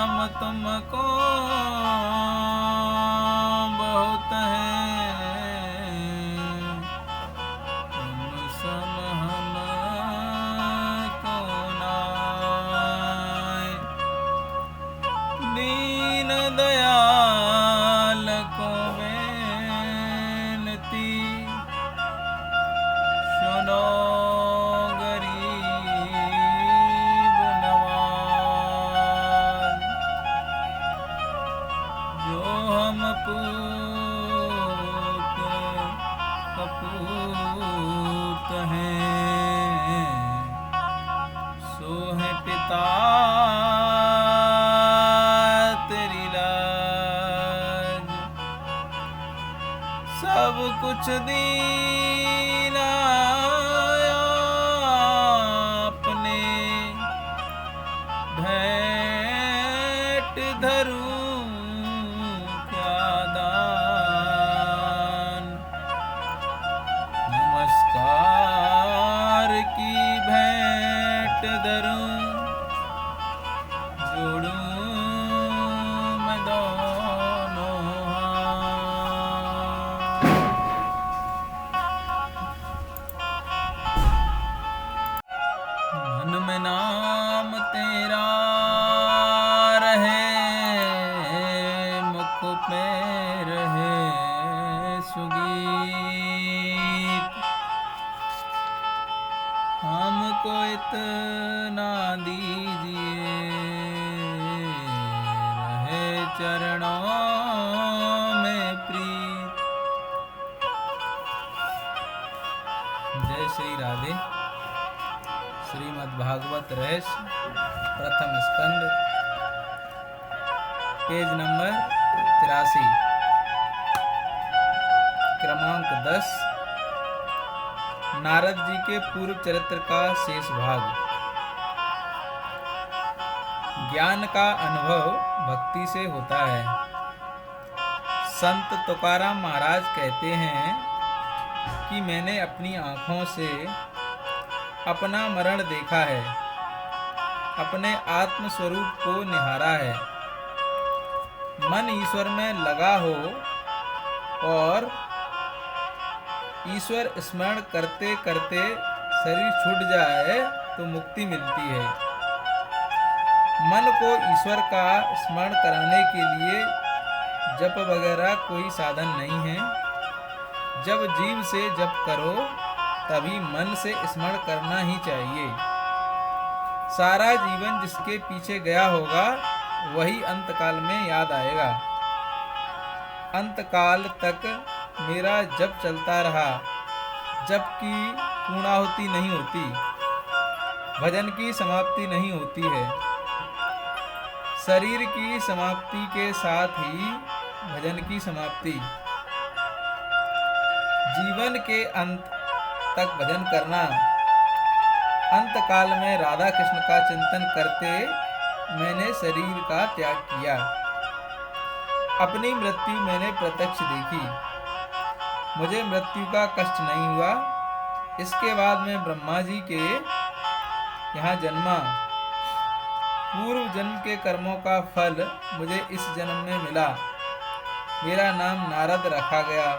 नाम तुमको बहुत है, तुम सम हमको नाय। दीन दयाल को बेनती सुनो गरीब नवाज। जो हम पूत कपूत हैं, सो है पिता तेरी लाज। सब कुछ दीना अपने भेंट धरूं क्या दान। नमस्कार की भेंट धरूं, जोड़ूं मैं दोनों हाथ। मन में नाम तेरा रहे, मुख पे रहे सुगीत। हमको इतना दीजिए, रहे चरणों में प्रीत। जय श्री राधे। श्रीमद् भागवत रहस्य प्रथम स्कंद, पेज नंबर 83, क्रमांक 10। नारद जी के पूर्व चरित्र का शेष भाग। ज्ञान का अनुभव भक्ति से होता है। संत तुकाराम महाराज कहते हैं कि मैंने अपनी आंखों से अपना मरण देखा है, अपने आत्म स्वरूप को निहारा है। मन ईश्वर में लगा हो और ईश्वर स्मरण करते करते शरीर छूट जाए तो मुक्ति मिलती है। मन को ईश्वर का स्मरण कराने के लिए जप वगैरह कोई साधन नहीं है। जब जीव से जप करो तभी मन से स्मरण करना ही चाहिए। सारा जीवन जिसके पीछे गया होगा वही अंतकाल में याद आएगा। अंतकाल तक मेरा जप चलता रहा, जप की पूर्णाहुति नहीं होती, भजन की समाप्ति नहीं होती है। शरीर की समाप्ति के साथ ही भजन की समाप्ति। जीवन के अंत तक भजन करना। अंतकाल में राधा कृष्ण का चिंतन करते मैंने शरीर का त्याग किया। अपनी मृत्यु मैंने प्रत्यक्ष देखी, मुझे मृत्यु का कष्ट नहीं हुआ। इसके बाद मैं ब्रह्मा जी के यहाँ जन्मा। पूर्व जन्म के कर्मों का फल मुझे इस जन्म में मिला। मेरा नाम नारद रखा गया।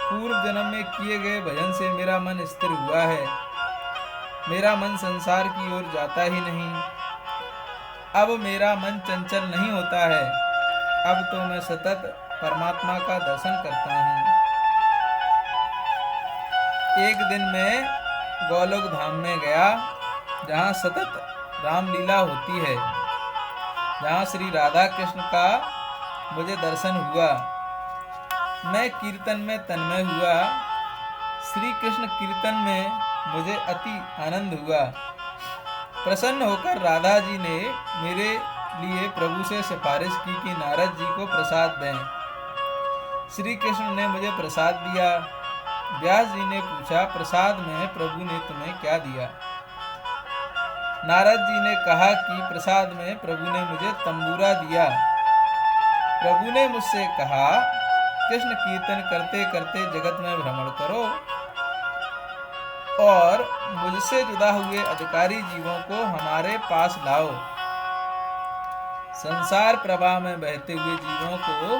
पूर्व जन्म में किए गए भजन से मेरा मन स्थिर हुआ है। मेरा मन संसार की ओर जाता ही नहीं। अब मेरा मन चंचल नहीं होता है। अब तो मैं सतत परमात्मा का दर्शन करता हूँ। एक दिन मैं गोलोक धाम में गया, जहाँ सतत रामलीला होती है, जहाँ श्री राधा कृष्ण का मुझे दर्शन हुआ। मैं कीर्तन में तन्मय हुआ। श्री कृष्ण कीर्तन में मुझे अति आनंद हुआ। प्रसन्न होकर राधा जी ने मेरे लिए प्रभु से सिफारिश की कि नारद जी को प्रसाद दें। श्री कृष्ण ने मुझे प्रसाद दिया। व्यास जी ने पूछा, प्रसाद में प्रभु ने तुम्हें क्या दिया? नारद जी ने कहा कि प्रसाद में प्रभु ने मुझे तंबूरा दिया। प्रभु ने मुझसे कहा, कृष्ण कीर्तन करते करते जगत में भ्रमण करो और मुझसे जुदा हुए अधिकारी जीवों को हमारे पास लाओ। संसार प्रवाह में बहते हुए जीवों को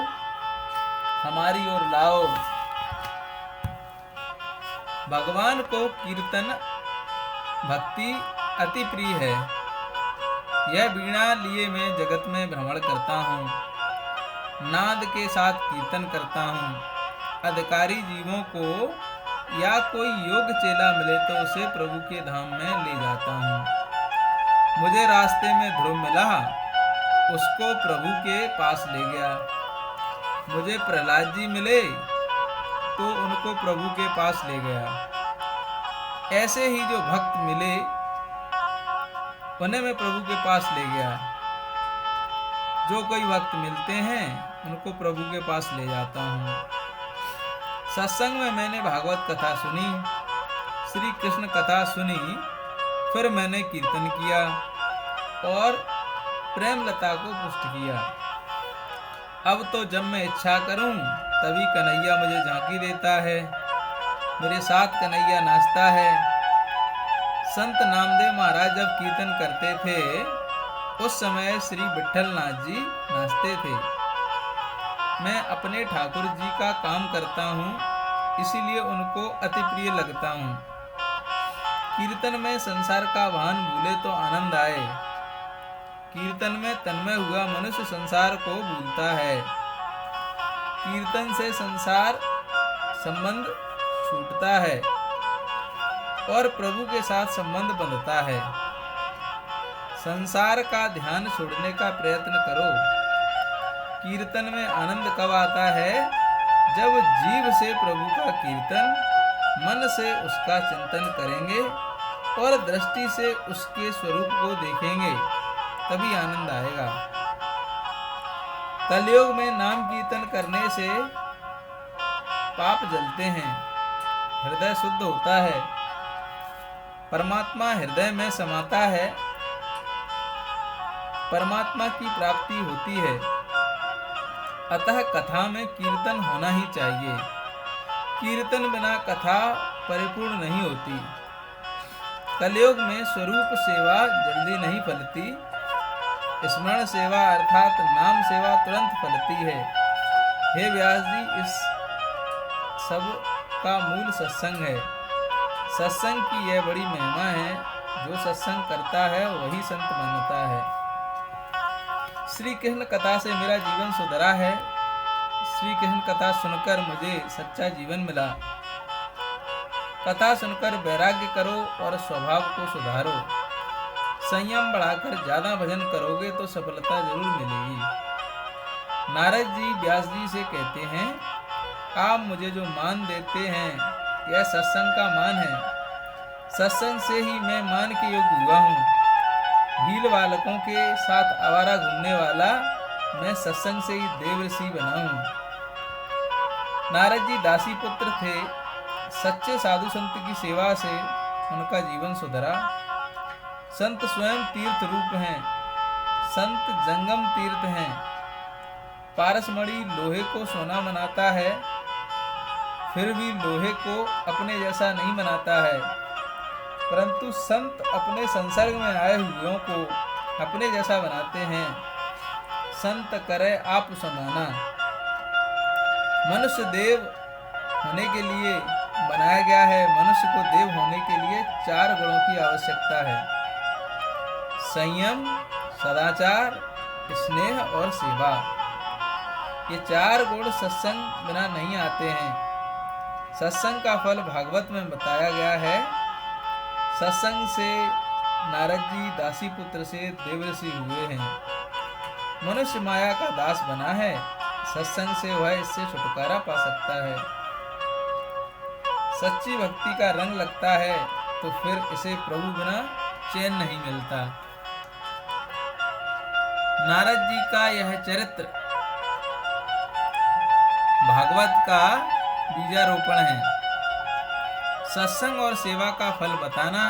हमारी ओर लाओ। भगवान को कीर्तन भक्ति अति प्रिय है। यह वीणा लिए मैं जगत में भ्रमण करता हूँ, नाद के साथ कीर्तन करता हूँ। अधिकारी जीवों को या कोई योग चेला मिले तो उसे प्रभु के धाम में ले जाता हूँ। मुझे रास्ते में ध्रुव मिला, उसको प्रभु के पास ले गया। मुझे प्रहलाद जी मिले तो उनको प्रभु के पास ले गया। ऐसे ही जो भक्त मिले उन्हें मैं प्रभु के पास ले गया। जो कोई भक्त मिलते हैं उनको प्रभु के पास ले जाता हूँ। सत्संग में मैंने भागवत कथा सुनी, श्री कृष्ण कथा सुनी, फिर मैंने कीर्तन किया और प्रेम लता को पुष्ट किया। अब तो जब मैं इच्छा करूं तभी कन्हैया मुझे झांकी देता है, मेरे साथ कन्हैया नाचता है। संत नामदेव महाराज जब कीर्तन करते थे उस समय श्री विठल नाथ जी नाचते थे। मैं अपने ठाकुर जी का काम करता हूँ, इसीलिए उनको अति प्रिय लगता हूँ। कीर्तन में संसार का भान भूले तो आनंद आए। कीर्तन में तन्मय हुआ मनुष्य संसार को भूलता है। कीर्तन से संसार संबंध छूटता है और प्रभु के साथ संबंध बंधता है। संसार का ध्यान छोड़ने का प्रयत्न करो। कीर्तन में आनंद कब आता है? जब जीव से प्रभु का कीर्तन, मन से उसका चिंतन करेंगे और दृष्टि से उसके स्वरूप को देखेंगे, तभी आनंद आएगा। कलयुग में नाम कीर्तन करने से पाप जलते हैं, हृदय शुद्ध होता है, परमात्मा हृदय में समाता है, परमात्मा की प्राप्ति होती है। अतः कथा में कीर्तन होना ही चाहिए। कीर्तन बिना कथा परिपूर्ण नहीं होती। कलयुग में स्वरूप सेवा जल्दी नहीं फलती, स्मरण सेवा अर्थात नाम सेवा तुरंत फलती है। हे व्यास जी, इस सब का मूल सत्संग है। सत्संग की यह बड़ी महिमा है। जो सत्संग करता है वही संत बनता है। श्री कृष्ण कथा से मेरा जीवन सुधरा है। श्री कृष्ण कथा सुनकर मुझे सच्चा जीवन मिला। कथा सुनकर वैराग्य करो और स्वभाव को सुधारो। संयम बढ़ाकर ज्यादा भजन करोगे तो सफलता जरूर मिलेगी। नारद जी व्यास जी से कहते हैं, आप मुझे जो मान देते हैं यह सत्संग का मान है। सत्संग से ही मैं मान के योग्य हुआ हूँ। भील बालकों के साथ आवारा घूमने वाला मैं सत्संग से ही देव ऋषि बना हूँ। नारद जी दासी पुत्र थे। सच्चे साधु संत की सेवा से उनका जीवन सुधरा। संत स्वयं तीर्थ रूप हैं। संत जंगम तीर्थ हैं। पारसमणि लोहे को सोना बनाता है, फिर भी लोहे को अपने जैसा नहीं बनाता है, परंतु संत अपने संसर्ग में आए हुओं को अपने जैसा बनाते हैं। संत करे आप समाना। मनुष्य देव होने के लिए बनाया गया है। मनुष्य को देव होने के लिए 4 गुणों की आवश्यकता है: संयम, सदाचार, स्नेह और सेवा। ये 4 गुण सत्संग बिना नहीं आते हैं। सत्संग का फल भागवत में बताया गया है। सत्संग से नारद जी दासी पुत्र से देवर्षि हुए हैं। मनुष्य माया का दास बना है। सत्संग से वह इससे छुटकारा पा सकता है। सच्ची भक्ति का रंग लगता है तो फिर इसे प्रभु बिना चैन नहीं मिलता। नारद जी का यह चरित्र भागवत का बीजारोपण है। सत्संग और सेवा का फल बताना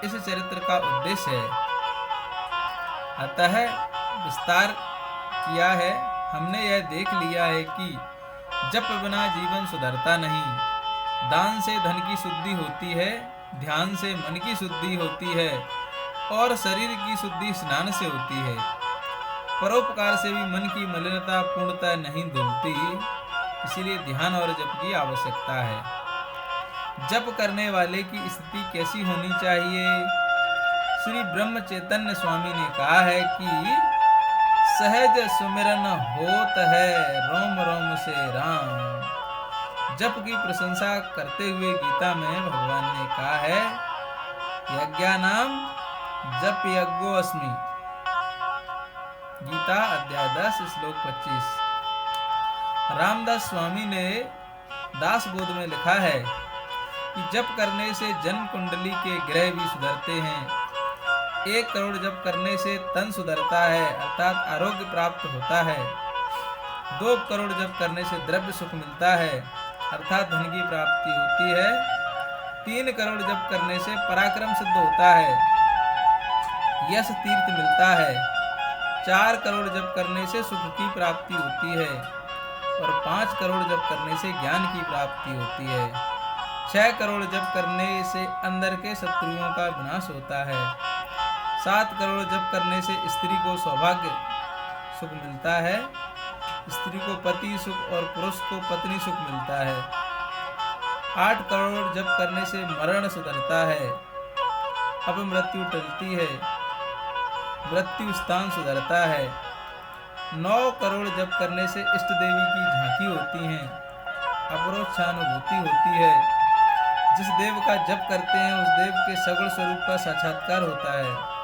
इस चरित्र का उद्देश्य है। अतः विस्तार किया है। हमने यह देख लिया है कि जप बिना जीवन सुधरता नहीं। दान से धन की शुद्धि होती है, ध्यान से मन की शुद्धि होती है और शरीर की शुद्धि स्नान से होती है। परोपकार से भी मन की मलिनता पूर्णतः नहीं धुलती, इसीलिए ध्यान और जप की आवश्यकता है। जप करने वाले की स्थिति कैसी होनी चाहिए? श्री ब्रह्म चैतन्य स्वामी ने कहा है कि सहज सुमिरन होत है रोम रोम से राम। जप की प्रशंसा करते हुए गीता में भगवान ने कहा है, यज्ञानाम जप यज्ञो अस्मि। गीता अध्याय 10 श्लोक 25। रामदास स्वामी ने दास बोध में लिखा है कि जप करने से जन्म कुंडली के ग्रह भी सुधरते हैं। 1 करोड़ जप करने से तन सुधरता है, अर्थात आरोग्य प्राप्त होता है। 2 करोड़ जप करने से द्रव्य सुख मिलता है, अर्थात धन की प्राप्ति होती है। 3 करोड़ जप करने से पराक्रम सिद्ध होता है, यश तीर्थ मिलता है। 4 करोड़ जप करने से सुख की प्राप्ति होती है और 5 करोड़ जप करने से ज्ञान की प्राप्ति होती है। 6 करोड़ जप करने से अंदर के शत्रुओं का विनाश होता है। 7 करोड़ जप करने से स्त्री को सौभाग्य सुख मिलता है, स्त्री को पति सुख और पुरुष को पत्नी सुख मिलता है। 8 करोड़ जप करने से मरण सुधरता है, अब मृत्यु टलती है, मृत्यु स्थान सुधरता है। 9 करोड़ जप करने से इष्ट देवी की झांकी होती है, अपरोक्षानुभूति होती है। जिस देव का जप करते हैं उस देव के सगुण स्वरूप का साक्षात्कार होता है।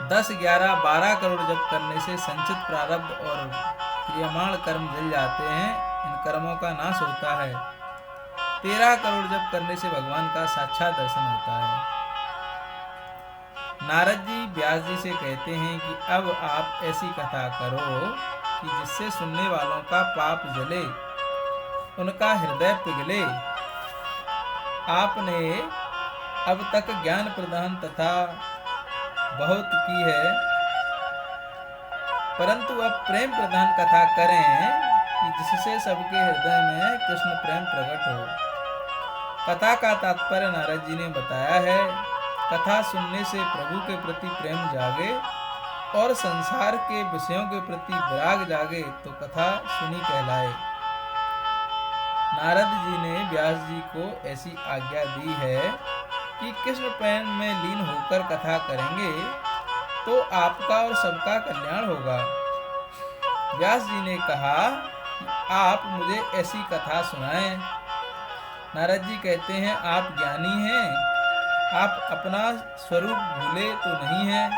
10, 11, 12 करोड़ जप करने से संचित प्रारब्ध और क्रियमाण कर्म जल जाते हैं, इन कर्मों का नाश होता है। 13 करोड़ जप करने से भगवान का साक्षात दर्शन होता है। नारद जी व्यास जी से कहते हैं कि अब आप ऐसी कथा करो कि जिससे सुनने वालों का पाप जले, उनका हृदय पिघले। आपने अब तक ज्ञान प्रदान तथा बहुत की है, परंतु अब प्रेम प्रदान कथा करें कि जिससे सबके हृदय में कृष्ण प्रेम प्रकट हो। कथा का तात्पर्य नारद जी ने बताया है। कथा सुनने से प्रभु के प्रति प्रेम जागे और संसार के विषयों के प्रति विराग जागे तो कथा सुनी कहलाए। नारद जी ने व्यास जी को ऐसी आज्ञा दी है कि कृष्ण प्रेम में लीन होकर कथा करेंगे तो आपका और सबका कल्याण होगा। व्यास जी ने कहा कि आप मुझे ऐसी कथा सुनाएं। नारद जी कहते हैं, आप ज्ञानी हैं, आप अपना स्वरूप भूले तो नहीं हैं।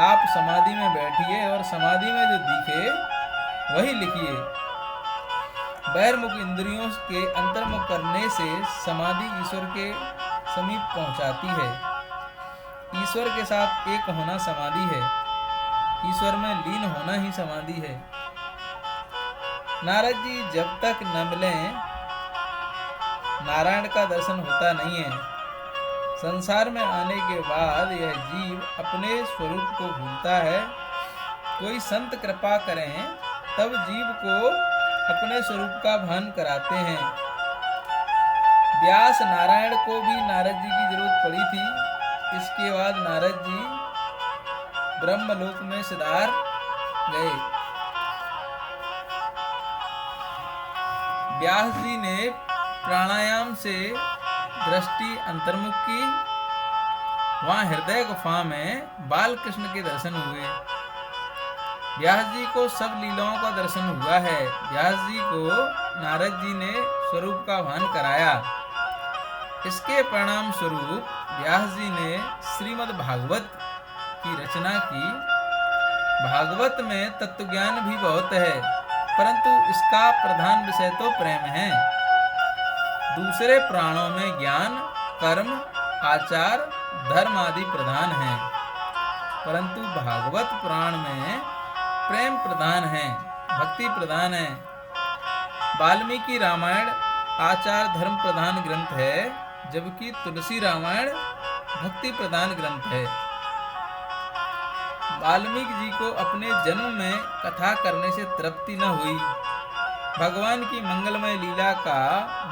आप समाधि में बैठिए और समाधि में जो दिखे वही लिखिए। बहिर्मुख इंद्रियों के अंतर्मुख करने से समाधि ईश्वर के समीप पहुंचाती है। ईश्वर के साथ एक होना समाधि है, ईश्वर में लीन होना ही समाधि है। नारद जी जब तक न मिलें नारायण का दर्शन होता नहीं है। संसार में आने के बाद यह जीव अपने स्वरूप को भूलता है। कोई संत कृपा करें तब जीव को अपने स्वरूप का भान कराते हैं। व्यास नारायण को भी नारद जी की जरूरत पड़ी थी। इसके बाद नारद जी ब्रह्मलोक में सिधार गए। व्यास जी ने प्राणायाम से दृष्टि अंतर्मुख की। वहां हृदय गुफा में बाल कृष्ण के दर्शन हुए। व्यास जी को सब लीलाओं का दर्शन हुआ है। व्यास जी को नारद जी ने स्वरूप का भान कराया। इसके परिणाम स्वरूप व्यास जी ने श्रीमद् भागवत की रचना की। भागवत में तत्व ज्ञान भी बहुत है, परंतु इसका प्रधान विषय तो प्रेम है। दूसरे प्राणों में ज्ञान, कर्म, आचार, धर्म आदि प्रधान हैं, परंतु भागवत पुराण में प्रेम प्रधान है, भक्ति प्रधान है। वाल्मीकि रामायण आचार धर्म प्रधान ग्रंथ है, जबकि तुलसी रामायण भक्ति प्रधान ग्रंथ है। वाल्मीकि जी को अपने जन्म में कथा करने से तृप्ति न हुई। भगवान की मंगलमय लीला का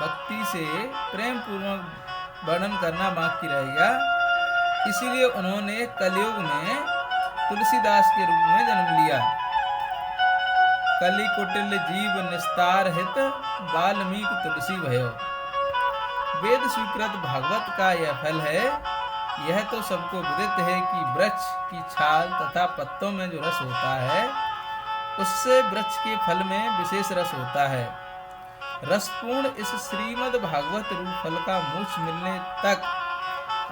भक्ति से प्रेम पूर्वक वर्णन करना बाकी रह गया। इसीलिए उन्होंने कलयुग में तुलसीदास के रूप में जन्म लिया। कलि कुटिल जीव निस्तार हित वाल्मीकि तुलसी भयो। वेद स्वीकृत भागवत का यह फल है। यह तो सबको विदित है कि वृक्ष की छाल तथा पत्तों में जो रस होता है उससे वृक्ष के फल में विशेष रस होता है। रसपूर्ण इस श्रीमद् भागवत रूप फल का मोक्ष मिलने तक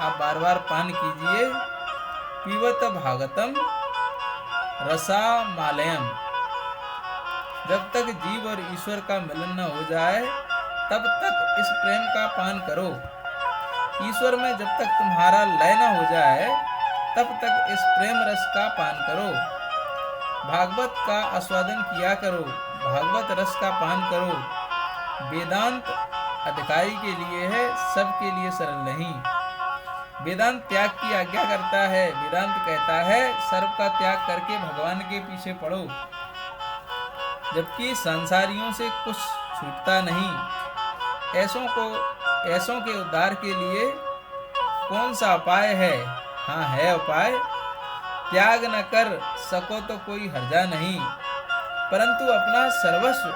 आप बार बार पान कीजिए। पीवत भागवतम रसामालयम। जब तक जीव और ईश्वर का मिलन न हो जाए तब तक इस प्रेम का पान करो। ईश्वर में जब तक तुम्हारा लय न हो जाए तब तक इस प्रेम रस का पान करो। भागवत का आस्वादन किया करो, भागवत रस का पान करो। वेदांत अधिकारी के लिए है, सबके लिए सरल नहीं। वेदांत त्याग की आज्ञा करता है। वेदांत कहता है सर्व का त्याग करके भगवान के पीछे पड़ो, जबकि संसारियों से कुछ छूटता नहीं। ऐसों के उद्धार के लिए कौन सा उपाय है? हाँ है उपाय। त्याग न कर सको तो कोई हर्जा नहीं, परंतु अपना सर्वस्व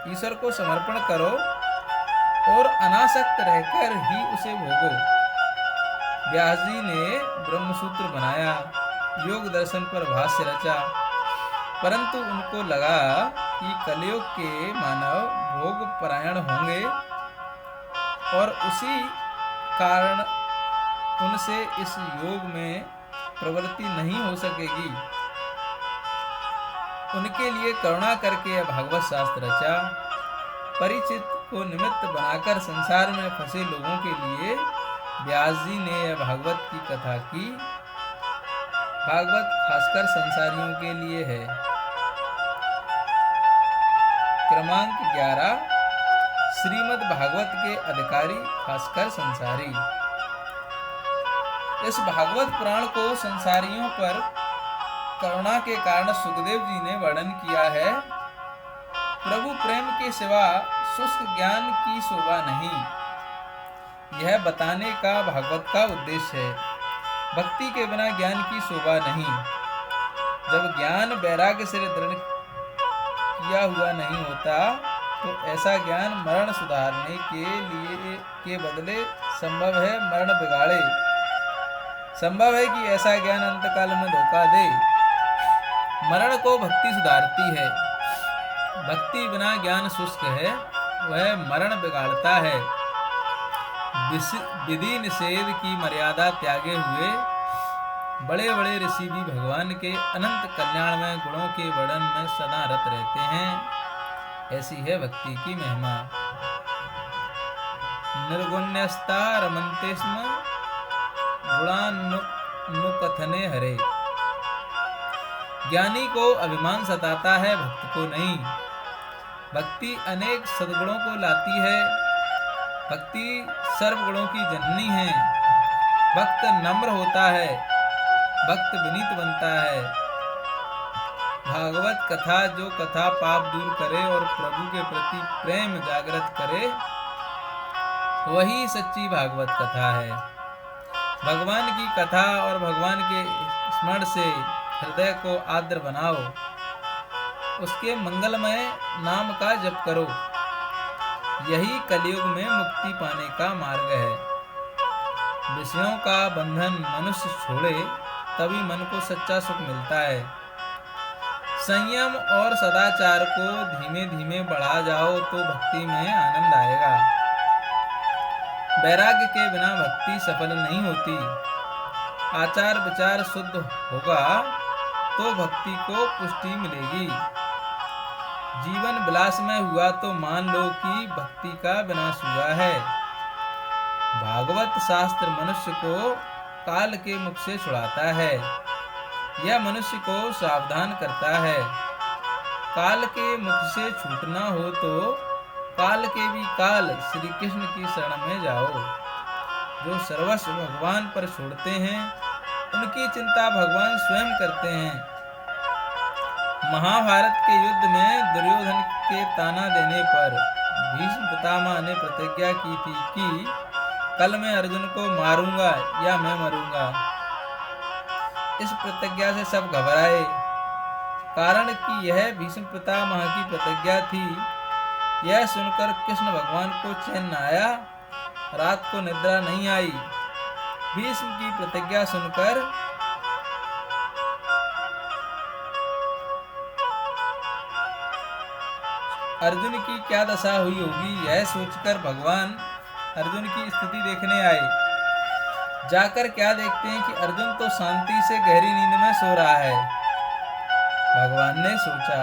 ईश्वर को समर्पण करो और अनासक्त रहकर ही उसे भोगो। व्यास जी ने ब्रह्मसूत्र बनाया, योग दर्शन पर भाष्य रचा, परंतु उनको लगा कि कलयुग के मानव भोग परायण होंगे और उसी कारण उनसे इस योग में प्रवृत्ति नहीं हो सकेगी। उनके लिए करुणा करके यह भागवत शास्त्र रचा। परिचित को निमित्त बनाकर संसार में फंसे लोगों के लिए व्यास जी ने यह भागवत की कथा की। भागवत खासकर संसारियों के लिए है। क्रमांक 11 श्रीमद् भागवत के अधिकारी खासकर संसारी। इस भागवत पुराण को संसारियों पर करुणा के कारण सुखदेव जी ने वर्णन किया है। प्रभु प्रेम के सिवा शुष्क ज्ञान की शोभा नहीं, यह बताने का भागवत का उद्देश्य है। भक्ति के बिना ज्ञान की शोभा नहीं। जब ज्ञान वैराग्य से दृढ़ किया हुआ नहीं होता तो ऐसा ज्ञान मरण सुधारने के बदले संभव है मरण बिगाड़े। संभव है कि ऐसा ज्ञान अंतकाल में धोखा दे। मरण को भक्ति सुधारती है। भक्ति बिना ज्ञान शुष्क है, वह मरण बिगाड़ता है। विधि निषेध की मर्यादा त्यागे हुए बड़े बड़े ऋषि भी भगवान के अनंत कल्याणमय गुणों के वर्णन में सदा रत रहते हैं। ऐसी है भक्ति की महिमा। निर्गुण्यस्ता रमन्ते स्म गुणानुकथने हरे। ज्ञानी को अभिमान सताता है, भक्त को नहीं। भक्ति अनेक सद्गुणों को लाती है। भक्ति सर्वगुणों की जननी है। भक्त नम्र होता है, भक्त विनीत बनता है। भागवत कथा जो कथा पाप दूर करे और प्रभु के प्रति प्रेम जागृत करे, वही सच्ची भागवत कथा है। भगवान की कथा और भगवान के स्मरण से हृदय को आर्द्र बनाओ। उसके मंगलमय नाम का जप करो। यही कलयुग में मुक्ति पाने का मार्ग है। विषयों का बंधन मनुष्य छोड़े तभी मन को सच्चा सुख मिलता है। संयम और सदाचार को धीमे धीमे बढ़ा जाओ तो भक्ति में आनंद आएगा। वैराग्य के बिना भक्ति सफल नहीं होती। आचार विचार शुद्ध होगा तो भक्ति को पुष्टि मिलेगी। जीवन विलास में हुआ तो मान लो कि भक्ति का विनाश हुआ है। भागवत शास्त्र मनुष्य को काल के मुख से छुड़ाता है। यह मनुष्य को सावधान करता है। काल के मुख से छूटना हो तो काल के भी काल श्री कृष्ण की शरण में जाओ। जो सर्वस्व भगवान पर छोड़ते हैं उनकी चिंता भगवान स्वयं करते हैं। महाभारत के युद्ध में दुर्योधन के ताना देने पर भीष्म पितामह ने प्रतिज्ञा की थी कि कल मैं अर्जुन को मारूंगा या मैं मरूंगा। इस प्रतिज्ञा से सब घबराए, कारण कि यह भीष्म पितामह की प्रतिज्ञा थी। यह सुनकर कृष्ण भगवान को चैन न आया, रात को निद्रा नहीं आई। भीष्म की प्रतिज्ञा सुनकर अर्जुन की क्या दशा हुई होगी, यह सोचकर भगवान अर्जुन की स्थिति देखने आए। जाकर क्या देखते हैं कि अर्जुन तो शांति से गहरी नींद में सो रहा है। भगवान ने सोचा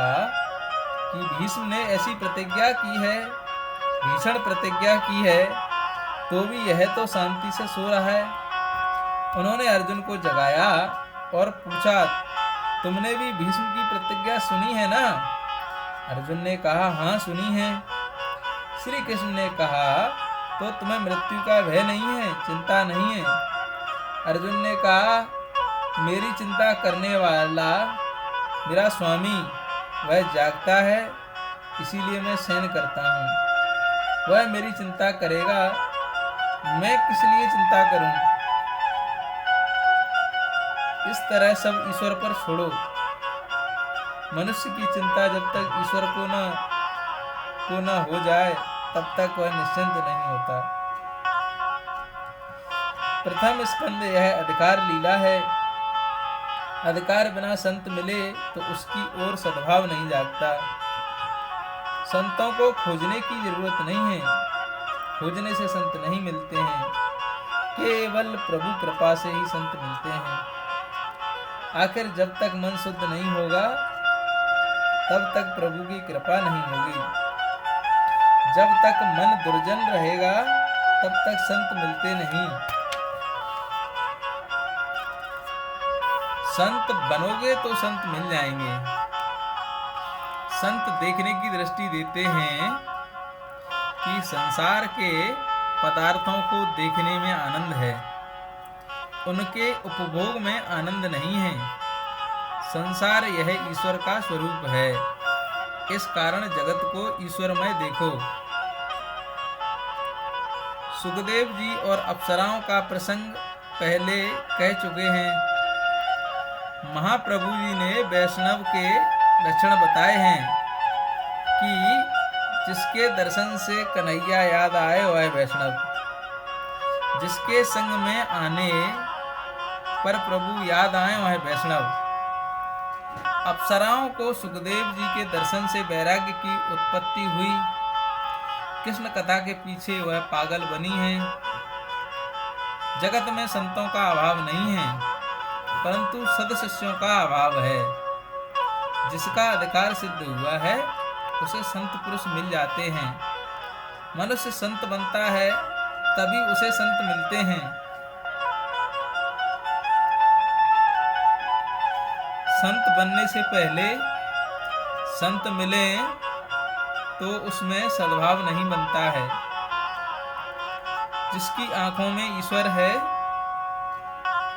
कि भीष्म ने ऐसी प्रतिज्ञा की है, भीषण प्रतिज्ञा की है, तो भी यह तो शांति से सो रहा है। उन्होंने अर्जुन को जगाया और पूछा, तुमने भी भीष्म की प्रतिज्ञा सुनी है ना? अर्जुन ने कहा, हाँ सुनी है। श्री कृष्ण ने कहा, तो तुम्हें मृत्यु का भय नहीं है, चिंता नहीं है? अर्जुन ने कहा, मेरी चिंता करने वाला मेरा स्वामी वह जागता है, इसीलिए मैं शयन करता हूँ। वह मेरी चिंता करेगा, मैं किस लिए चिंता करूं? इस तरह सब ईश्वर पर छोड़ो। मनुष्य की चिंता जब तक ईश्वर को न हो जाए तब तक वह निश्चिंत नहीं होता। प्रथम स्कंद यह अधिकार लीला है। अधिकार बिना संत मिले तो उसकी ओर सद्भाव नहीं जागता। संतों को खोजने की जरूरत नहीं है, खोजने से संत नहीं मिलते हैं, केवल प्रभु कृपा से ही संत मिलते हैं। आखिर जब तक मन शुद्ध नहीं होगा तब तक प्रभु की कृपा नहीं होगी। जब तक मन दुर्जन रहेगा तब तक संत मिलते नहीं। संत बनोगे तो संत मिल जाएंगे। संत देखने की दृष्टि देते हैं कि संसार के पदार्थों को देखने में आनंद है, उनके उपभोग में आनंद नहीं है। संसार यह ईश्वर का स्वरूप है, इस कारण जगत को ईश्वरमय देखो। सुखदेव जी और अप्सराओं का प्रसंग पहले कह चुके हैं। महाप्रभु जी ने वैष्णव के लक्षण बताए हैं कि जिसके दर्शन से कन्हैया याद आए वह वैष्णव, जिसके संग में आने पर प्रभु याद आए वह वैष्णव। अप्सराओं को सुखदेव जी के दर्शन से वैराग्य की उत्पत्ति हुई। कृष्ण कथा के पीछे वह पागल बनी है। जगत में संतों का अभाव नहीं है, परंतु सदशिष्यों का अभाव है। जिसका अधिकार सिद्ध हुआ है उसे संत पुरुष मिल जाते हैं। मनुष्य संत बनता है तभी उसे संत मिलते हैं। संत बनने से पहले संत मिले तो उसमें सद्भाव नहीं बनता है। जिसकी आंखों में ईश्वर है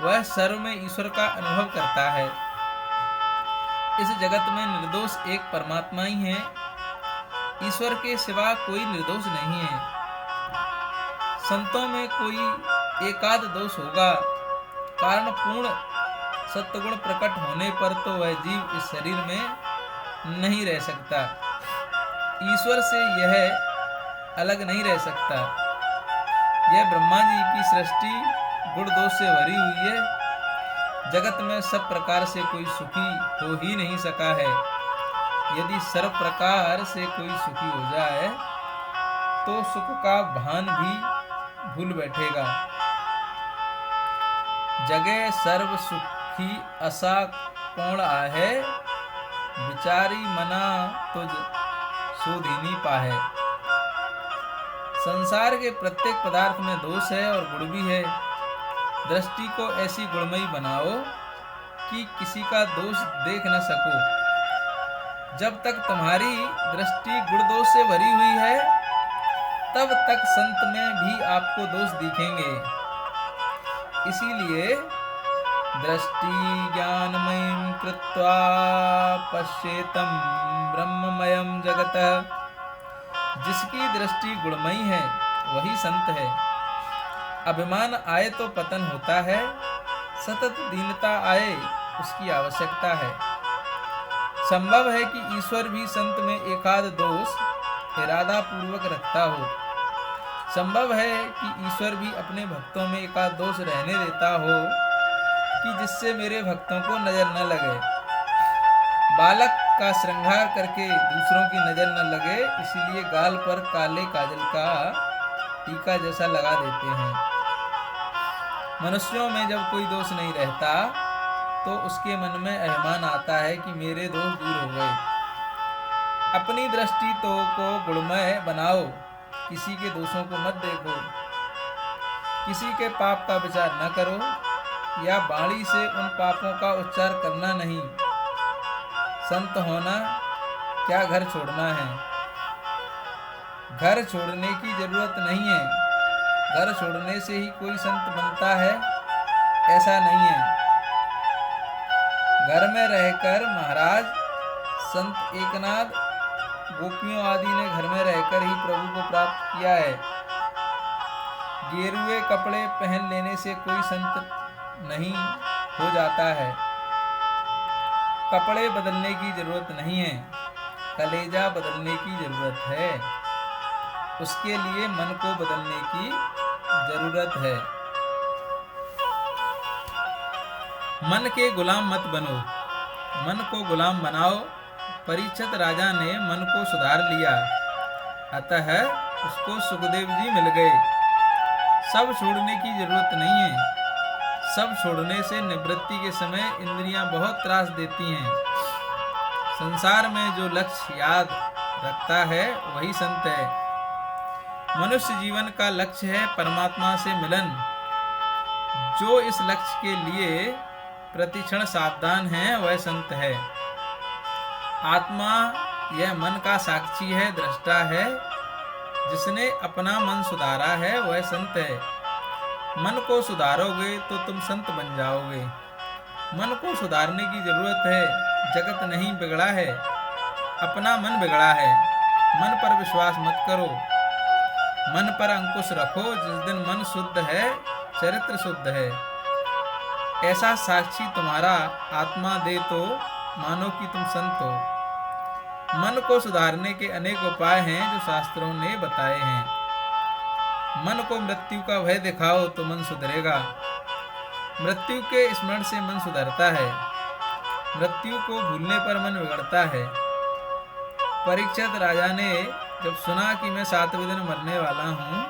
वह सर्व में ईश्वर का अनुभव करता है। इस जगत में निर्दोष एक परमात्मा ही है, ईश्वर के सिवा कोई निर्दोष नहीं है। संतों में कोई एकाध दोष होगा, कारण पूर्ण सत्वगुण प्रकट होने पर तो वह जीव इस शरीर में नहीं रह सकता, ईश्वर से यह अलग नहीं रह सकता। यह ब्रह्मा जी की सृष्टि गुण दोष से भरी हुई है। जगत में सब प्रकार से कोई सुखी हो ही नहीं सका है। यदि सर्व प्रकार से कोई सुखी हो जाए तो सुख का भान भी भूल बैठेगा। जगह सर्व सुखी असा कौन आहे, विचारी मना तुझ सुधीनी पाहे। संसार के प्रत्येक पदार्थ में दोष है और गुण भी है। दृष्टि को ऐसी गुणमयी बनाओ कि किसी का दोष देख न सको। जब तक तुम्हारी दृष्टि गुण दोष से भरी हुई है तब तक संत में भी आपको दोष दिखेंगे। इसीलिए दृष्टि ज्ञानमयं कृत्वा पश्येतं ब्रह्ममयं जगत। जिसकी दृष्टि गुणमयी है वही संत है। अभिमान आए तो पतन होता है, सतत दीनता आए उसकी आवश्यकता है। संभव है कि ईश्वर भी संत में एकाध दोष इरादा पूर्वक रखता हो। संभव है कि ईश्वर भी अपने भक्तों में एकाध दोष रहने देता हो कि जिससे मेरे भक्तों को नजर न लगे। बालक का श्रृंगार करके दूसरों की नजर न लगे, इसीलिए गाल पर काले काजल का टीका जैसा लगा देते हैं। मनुष्यों में जब कोई दोष नहीं रहता तो उसके मन में अभिमान आता है कि मेरे दोष दूर हो गए। अपनी दृष्टि तो को गुणमय बनाओ, किसी के दोषों को मत देखो, किसी के पाप का विचार न करो, या वाणी से उन पापों का उच्चार करना नहीं। संत होना क्या घर छोड़ना है? घर छोड़ने की जरूरत नहीं है। घर छोड़ने से ही कोई संत बनता है, ऐसा नहीं है। घर में रहकर महाराज संत एकनाथ गोपियों आदि ने घर में रहकर ही प्रभु को प्राप्त किया है। गेरुए कपड़े पहन लेने से कोई संत नहीं हो जाता है। कपड़े बदलने की जरूरत नहीं है, कलेजा बदलने की जरूरत है। उसके लिए मन को बदलने की जरूरत है। मन के गुलाम मत बनो, मन को गुलाम बनाओ। परीक्षित राजा ने मन को सुधार लिया, अतः उसको सुखदेव जी मिल गए। सब छोड़ने की जरूरत नहीं है। सब छोड़ने से निवृत्ति के समय इंद्रियां बहुत त्रास देती हैं। संसार में जो लक्ष्य याद रखता है वही संत है। मनुष्य जीवन का लक्ष्य है परमात्मा से मिलन। जो इस लक्ष्य के लिए प्रतिक्षण सावधान है वह संत है। आत्मा यह मन का साक्षी है, दृष्टा है। जिसने अपना मन सुधारा है वह संत है। मन को सुधारोगे तो तुम संत बन जाओगे। मन को सुधारने की जरूरत है। जगत नहीं बिगड़ा है, अपना मन बिगड़ा है। मन पर विश्वास मत करो, मन पर अंकुश रखो। जिस दिन मन शुद्ध है, चरित्र शुद्ध है, ऐसा साक्षी तुम्हारा आत्मा दे तो मानो कि तुम संत हो। मन को सुधारने के अनेक उपाय हैं जो शास्त्रों ने बताए हैं। मन को मृत्यु का भय दिखाओ तो मन सुधरेगा। मृत्यु के स्मरण से मन सुधरता है। मृत्यु को भूलने पर मन बिगड़ता है। परीक्षित राजा ने जब सुना कि मैं 7वें दिन मरने वाला हूँ,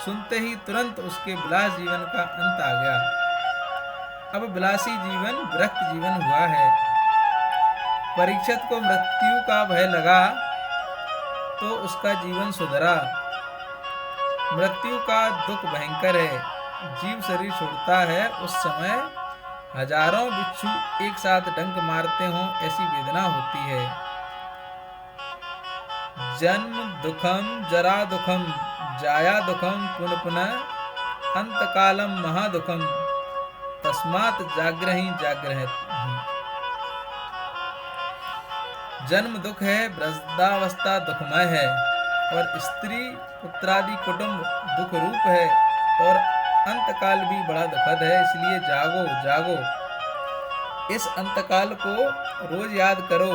सुनते ही तुरंत उसके विलास जीवन का अंत आ गया। अब विलासी जीवन विरक्त जीवन हुआ है। परीक्षित को मृत्यु का भय लगा तो उसका जीवन सुधरा। मृत्यु का दुख भयंकर है। जीव शरीर छोड़ता है, उस समय हजारों बिच्छू एक साथ डंक मारते हों ऐसी वेदना होती है। जन्म दुखम जरा दुखम जाया दुखम पुनः पुनः अंत कालम महादुखम तस्मात् जाग्रहि जाग्रहि। जन्म दुख है, वृद्धावस्था दुखमय है, और स्त्री पुत्रादि कुटुंब दुख रूप है, और अंतकाल भी बड़ा दुखद है। इसलिए जागो जागो, इस अंतकाल को रोज याद करो।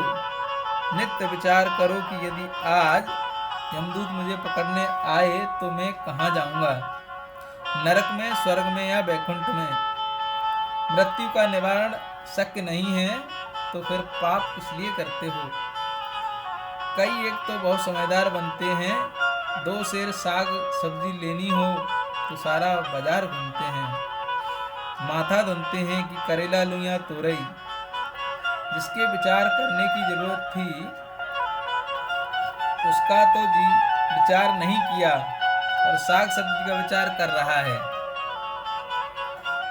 नित्य विचार करो कि यदि आज यमदूत मुझे पकड़ने आए तो मैं कहाँ जाऊंगा, नरक में, स्वर्ग में या वैकुंठ में। मृत्यु का निवारण शक्य नहीं है तो फिर पाप इसलिए करते हो। कई एक तो बहुत समझदार बनते हैं, 2 सेर साग सब्जी लेनी हो तो सारा बाजार घूमते हैं, माथा धुनते हैं कि करेला लूं या तोरई। जिसके विचार करने की जरूरत थी उसका तो विचार नहीं किया और साग सब्जी का विचार कर रहा है।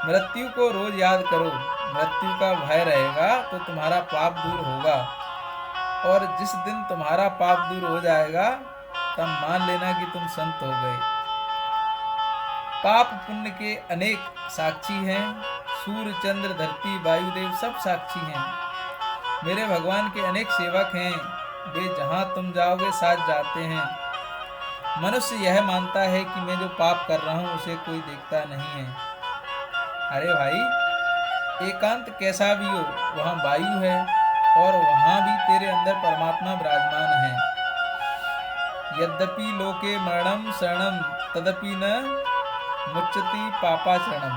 मृत्यु को रोज याद करो। मृत्यु का भय रहेगा तो तुम्हारा पाप दूर होगा, और जिस दिन तुम्हारा पाप दूर हो जाएगा तब मान लेना कि तुम संत हो गए। पाप पुण्य के अनेक साक्षी हैं। सूर्य चंद्र धरती वायुदेव सब साक्षी हैं। मेरे भगवान के अनेक सेवक हैं, वे जहां तुम जाओगे साथ जाते हैं। मनुष्य यह मानता है कि मैं जो पाप कर रहा हूं उसे कोई देखता नहीं है। अरे भाई, एकांत कैसा भी हो, वहाँ वायु है और वहाँ भी तेरे अंदर परमात्मा विराजमान है। यद्यपि लोके मरणम शरणम तदपि न मुच्यति पापाचरणम।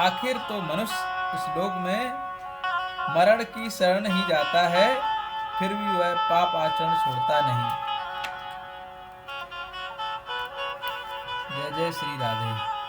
आखिर तो मनुष्य इस लोक में मरण की शरण ही जाता है, फिर भी वह पाप आचरण छोड़ता नहीं। जय जय श्री राधे।